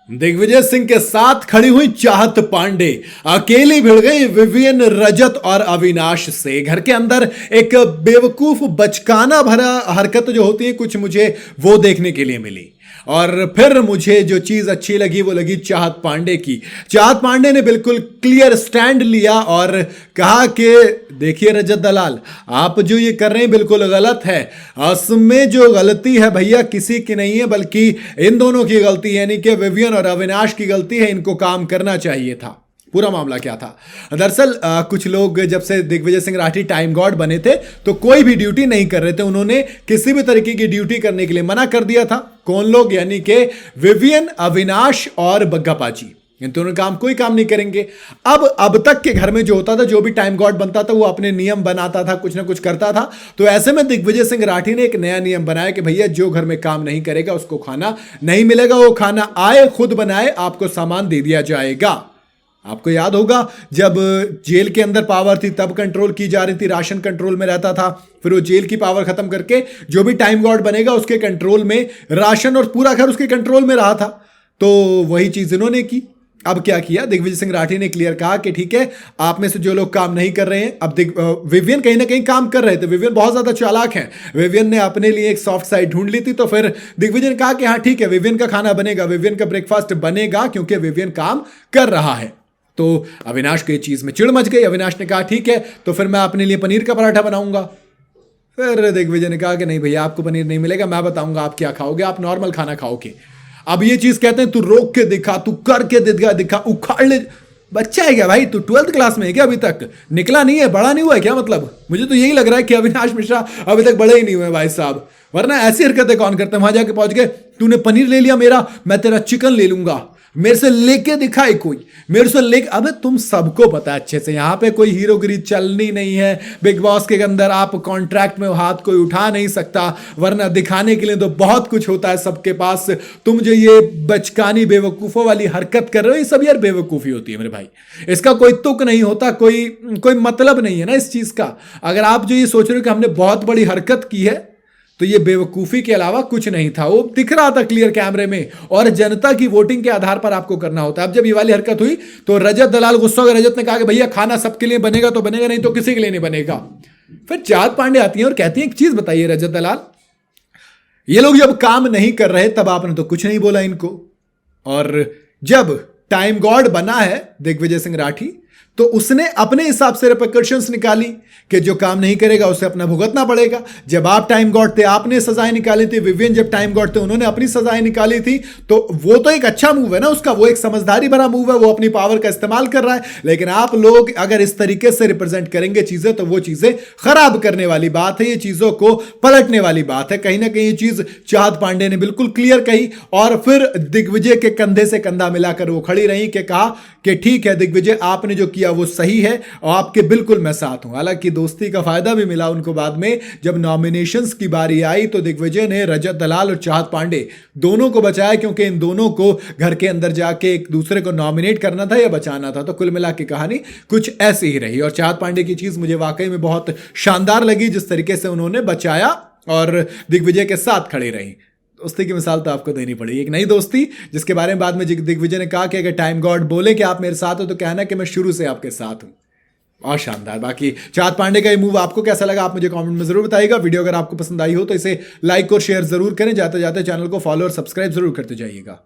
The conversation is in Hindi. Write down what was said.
दिग्विजय सिंह के साथ खड़ी हुई चाहत पांडे अकेली भिड़ गई विवियन, रजत और अविनाश से। घर के अंदर एक बेवकूफ बचकाना भरा हरकत जो होती है कुछ मुझे वो देखने के लिए मिली। और फिर मुझे जो चीज अच्छी लगी वो लगी चाहत पांडे की। चाहत पांडे ने बिल्कुल क्लियर स्टैंड लिया और कहा कि देखिए रजत दलाल, आप जो ये कर रहे हैं बिल्कुल गलत है। उसमें जो गलती है भैया किसी की नहीं है बल्कि इन दोनों की गलती है, यानी कि विवियन और अविनाश की गलती है। इनको काम करना चाहिए था। पूरा मामला क्या था? दरअसल कुछ लोग जब से दिग्विजय सिंह राठी टाइम गॉड बने थे तो कोई भी ड्यूटी नहीं कर रहे थे। उन्होंने किसी भी तरीके की ड्यूटी करने के लिए मना कर दिया था। कौन लोग? यानी कि विवियन, अविनाश और बग्गा पाजी। इन दोनों कोई काम नहीं करेंगे। अब तक के घर में जो होता था, जो भी टाइम गॉड बनता था वो अपने नियम बनाता था, कुछ ना कुछ करता था। तो ऐसे में दिग्विजय सिंह राठी ने एक नया नियम बनाया कि भैया जो घर में काम नहीं करेगा उसको खाना नहीं मिलेगा। वो खाना आए खुद बनाए, आपको सामान दे दिया जाएगा। आपको याद होगा जब जेल के अंदर पावर थी तब कंट्रोल की जा रही थी, राशन कंट्रोल में रहता था। फिर वो जेल की पावर खत्म करके जो भी टाइम गॉड बनेगा उसके कंट्रोल में राशन और पूरा घर उसके कंट्रोल में रहा था। तो वही चीज इन्होंने की। अब क्या किया? दिग्विजय सिंह राठी ने क्लियर कहा कि ठीक है, आप में से जो लोग काम नहीं कर रहे हैं। अब विवियन कहीं ना कहीं काम कर रहे थे। विवियन बहुत ज्यादा चालाक हैं। विवियन ने अपने लिए एक सॉफ्ट साइड ढूंढ ली थी। तो फिर दिग्विजय ने कहा कि हाँ ठीक है, विवियन का खाना बनेगा, विवियन का ब्रेकफास्ट बनेगा, क्योंकि विवियन काम कर रहा है। तो अविनाश को ये चीज में चिढ़ मच गई। अविनाश ने कहा ठीक है, तो फिर मैं अपने लिए पनीर का पराठा बनाऊंगा। फिर दिग्विजय ने कहा कि नहीं भैया, आपको पनीर नहीं मिलेगा, मैं बताऊंगा आप क्या खाओगे, आप नॉर्मल खाना खाओगे। अब ये चीज कहते हैं तू रोक के दिखा, तू करके दिखा, उखाड़ ले। बच्चा है क्या भाई? तू 12th क्लास में है क्या? अभी तक निकला नहीं है, बड़ा नहीं हुआ है क्या? मतलब मुझे तो यही लग रहा है कि अविनाश मिश्रा अभी तक बड़े ही नहीं हुए भाई साहब। वरना ऐसी हरकतें कौन करते हैं? वहां जाके पहुंच गए, तूने पनीर ले लिया मेरा, मैं तेरा चिकन ले लूंगा, मेरे से लेके दिखाए कोई, मेरे से लेके। अबे तुम सबको पता है अच्छे से यहां पे कोई हीरोगिरी चलनी नहीं है। बिग बॉस के अंदर आप कॉन्ट्रैक्ट में हाथ कोई उठा नहीं सकता, वरना दिखाने के लिए तो बहुत कुछ होता है सबके पास। तुम जो ये बचकानी बेवकूफों वाली हरकत कर रहे हो, ये सब यार बेवकूफी होती है मेरे भाई। इसका कोई तुक नहीं होता, कोई मतलब नहीं है ना इस चीज का। अगर आप जो ये सोच रहे हो कि हमने बहुत बड़ी हरकत की है, तो ये बेवकूफी के अलावा कुछ नहीं था। वो दिख रहा था क्लियर कैमरे में, और जनता की वोटिंग के आधार पर आपको करना होता है। अब जब ये वाली हरकत हुई तो रजत दलाल गुस्सा हो गए। रजत ने कहा कि भैया खाना सबके लिए बनेगा तो बनेगा, नहीं तो किसी के लिए नहीं बनेगा। फिर चाहत पांडे आती हैं और कहती हैं एक चीज बताइए रजत दलाल, ये लोग जब काम नहीं कर रहे तब आपने तो कुछ नहीं बोला इनको, और जब टाइम गॉड बना है दिग्विजय सिंह राठी तो उसने अपने हिसाब से रिपरकशंस निकाली कि जो काम नहीं करेगा उसे अपना भुगतना पड़ेगा। जब आप टाइम गॉड थे आपने सजाएं निकाली थी, विवियन जब टाइम गॉड थे उन्होंने अपनी सजाएं निकाली थी। तो वो तो एक अच्छा मूव है ना उसका, वो एक समझदारी भरा मूव है, वो अपनी पावर का इस्तेमाल कर रहा है। लेकिन आप लोग अगर इस तरीके से रिप्रेजेंट करेंगे चीजें तो वो चीजें खराब करने वाली बात है, ये चीजों को पलटने वाली बात है। कहीं ना कहीं ये चीज चाहत पांडे ने बिल्कुल क्लियर कही, और फिर दिग्विजय के कंधे से कंधा मिलाकर वो खड़ी रही कि कहा कि ठीक है दिग्विजय, आपने जो किया वो सही है और आपके बिल्कुल मैं साथ हूं। हालांकि दोस्ती का फायदा भी मिला उनको बाद में। जब नॉमिनेशंस की बारी आई तो दिग्विजय ने रजत दलाल और चाहत पांडे दोनों को बचाया, क्योंकि इन दोनों को घर के अंदर जाके एक दूसरे को नॉमिनेट करना था या बचाना था। तो कुल मिला के कहानी कुछ ऐसी ही रही। और चाहत पांडे की चीज मुझे वाकई में बहुत शानदार लगी, जिस तरीके से उन्होंने बचाया और दिग्विजय के साथ खड़ी रही। दोस्ती की मिसाल तो आपको देनी पड़ेगी, एक नई दोस्ती जिसके बारे में बाद में दिग्विजय ने कहा कि अगर टाइम गॉड बोले कि आप मेरे साथ हो तो कहना कि मैं शुरू से आपके साथ हूं। और शानदार। बाकी चाहत पांडे का ये मूव आपको कैसा लगा आप मुझे कमेंट में जरूर बताइएगा। वीडियो अगर आपको पसंद आई हो तो इसे लाइक और शेयर जरूर करें। जाते जाते चैनल को फॉलो और सब्सक्राइब जरूर करते जाइएगा।